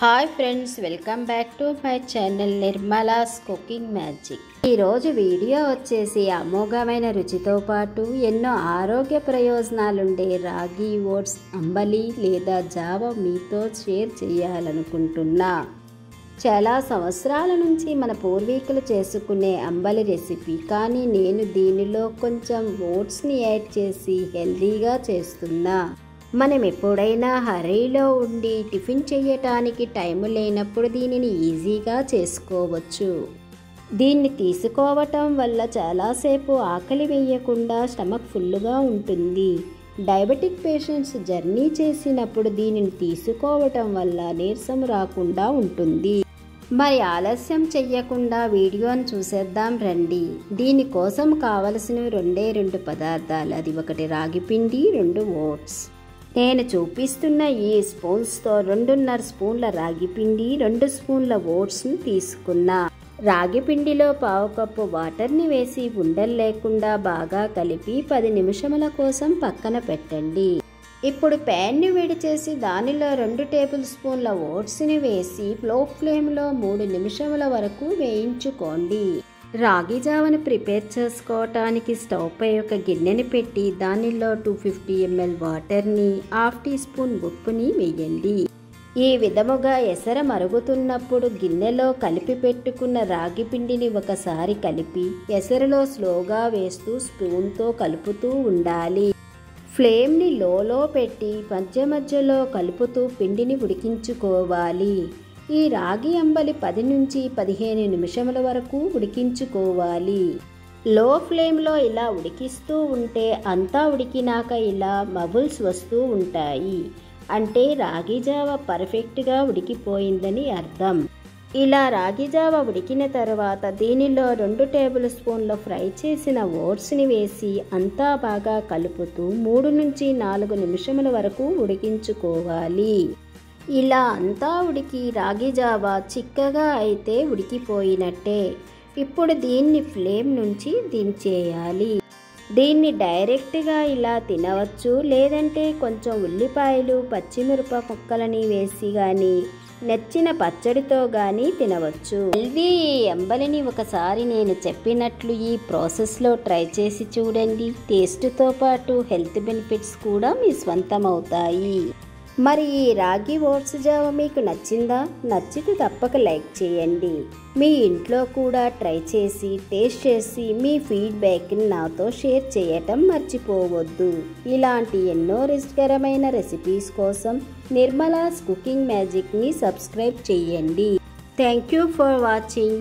Hi friends, welcome back to my channel Nirmala's cooking magic. ఈరోజు video వచ్చేసి అమోఘమైన రుచితో పాటు ఎన్నో ఆరోగ్య ప్రయోజనాలుండే రాగి ఓట్స్ అంబలి లేదా జావ మీతో షేర్ చేయాలనుకుంటున్నా. చాలా సంవత్సరాల నుంచి మన పూర్వీకులు చేసుకునే అంబలి రెసిపీ, కానీ నేను దీనిలో కొంచెం ఓట్స్ని యాడ్ చేసి హెల్దీగా చేస్తున్నా. మనం ఎప్పుడైనా హరీలో ఉండి టిఫిన్ చేయటానికి టైం లేనప్పుడు దీనిని ఈజీగా చేసుకోవచ్చు. దీన్ని తీసుకోవటం వల్ల చాలాసేపు ఆకలి వేయకుండా స్టమక్ ఫుల్గా ఉంటుంది. డయాబెటిక్ పేషెంట్స్ జర్నీ చేసినప్పుడు దీనిని తీసుకోవటం వల్ల నీరసం రాకుండా ఉంటుంది. మరి ఆలస్యం చెయ్యకుండా వీడియోని చూసేద్దాం రండి. దీనికోసం కావలసినవి రెండు పదార్థాలు. అది ఒకటి రాగి పిండి, 2 ఓట్స్. నేను చూపిస్తున్న ఈ స్పూన్స్తో 2.5 స్పూన్ల రాగి పిండి, 2 స్పూన్ల ఓట్స్ని తీసుకున్నా. రాగి పిండిలో 1/2 కప్పు వాటర్ని వేసి ఉండలు లేకుండా బాగా కలిపి 10 నిమిషముల కోసం పక్కన పెట్టండి. ఇప్పుడు ప్యాన్ని వేడి చేసి దానిలో 2 టేబుల్ స్పూన్ల ఓట్స్ని వేసి లో ఫ్లేమ్లో 3 నిమిషముల వరకు వేయించుకోండి. రాగి జావను ప్రిపేర్ చేసుకోవటానికి స్టవ్ పై ఒక గిన్నెని పెట్టి దానిలో 250 ml వాటర్ని, 1/2 టీ స్పూన్ ఉప్పుని వేయండి. ఈ విధముగా ఎసర మరుగుతున్నప్పుడు గిన్నెలో కలిపి పెట్టుకున్న రాగి పిండిని ఒకసారి కలిపి ఎసరలో స్లోగా వేస్తూ స్పూన్తో కలుపుతూ ఉండాలి. ఫ్లేమ్ని లోలో పెట్టి మధ్య మధ్యలో కలుపుతూ పిండిని ఉడికించుకోవాలి. ఈ రాగి అంబలి 10 నుంచి 15 నిమిషముల వరకు ఉడికించుకోవాలి. లో ఫ్లేమ్లో ఇలా ఉడికిస్తూ ఉంటే అంతా ఉడికినాక ఇలా బబుల్స్ వస్తూ ఉంటాయి. అంటే రాగి జావ పర్ఫెక్ట్గా ఉడికిపోయిందని అర్థం. ఇలా రాగి జావ ఉడికిన తర్వాత దీనిలో 2 టేబుల్ స్పూన్ల ఫ్రై చేసిన ఓట్స్ని వేసి అంతా బాగా కలుపుతూ 3 నుంచి 4 నిమిషముల వరకు ఉడికించుకోవాలి. ఇలా అంతా ఉడికి రాగి జావ చిక్కగా అయితే ఉడికిపోయినట్టే. ఇప్పుడు దీన్ని ఫ్లేమ్ నుంచి దించేయాలి. దీన్ని డైరెక్ట్గా ఇలా తినవచ్చు, లేదంటే కొంచెం ఉల్లిపాయలు, పచ్చిమిరప ముక్కలని వేసి కానీ నచ్చిన పచ్చడితో కానీ తినవచ్చు. హెల్దీ ఈ అంబలిని ఒకసారి నేను చెప్పినట్లు ఈ ప్రాసెస్లో ట్రై చేసి చూడండి. టేస్ట్తో పాటు హెల్త్ బెనిఫిట్స్ కూడా మీ స్వంతం అవుతాయి. మరి ఈ రాగి ఓట్స్ జావ మీకు నచ్చిందా? నచ్చితే తప్పక లైక్ చేయండి. మీ ఇంట్లో కూడా ట్రై చేసి టేస్ట్ చేసి మీ ఫీడ్బ్యాక్ని నాతో షేర్ చేయటం మర్చిపోవద్దు. ఇలాంటి ఎన్నో రుచికరమైన రెసిపీస్ కోసం నిర్మలాస్ కుకింగ్ మ్యాజిక్ని సబ్స్క్రైబ్ చేయండి. Thank you for watching.